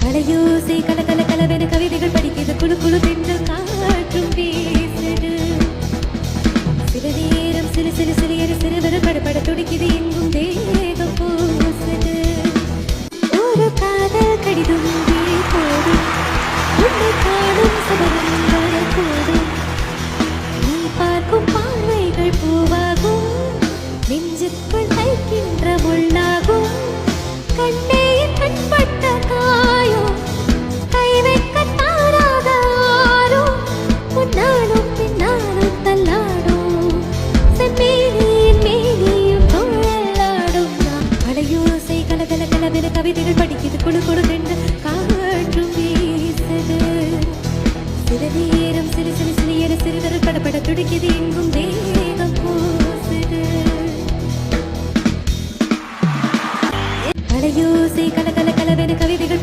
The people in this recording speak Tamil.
அலையோசை கல கல கலவென கவிதைகள் படிக்கிறது குழு குழு தென்றல் காற்றும் வீசுது சில நேரம் சிறு சிறு சிறிய சிறுவர் படப்பட துடிக்குது எங்கும் தேகம் பூசுது ஒரு காதல் கடிதம் போடும் உன்னை காணும் சபலம் வரக்கூடும் நீ பார்க்கும் பார்வைகள் பூவாகும் நெஞ்சுக்குள் தைக்கின்ற முள்ளாகும் கண்ணே கண்பட்ட காயோ கை வைக்க தாராத ஆரோ முன்னாலும் பின்னாலும் தள்ளாடும் செம்மேனியின் மேனியும் தோழலாடும் அலையோசை கல கல கலவென கவிதைகள் படிக்குது குழு குழு என்று காற்றும் வீசுது சில நேரம் சிறு சிறு சிறிய சிறுவர் படப்பட துடிக்குது எங்கும் வேகம் பூசுது அலையோசை கல கல கலவென கவிதைகள்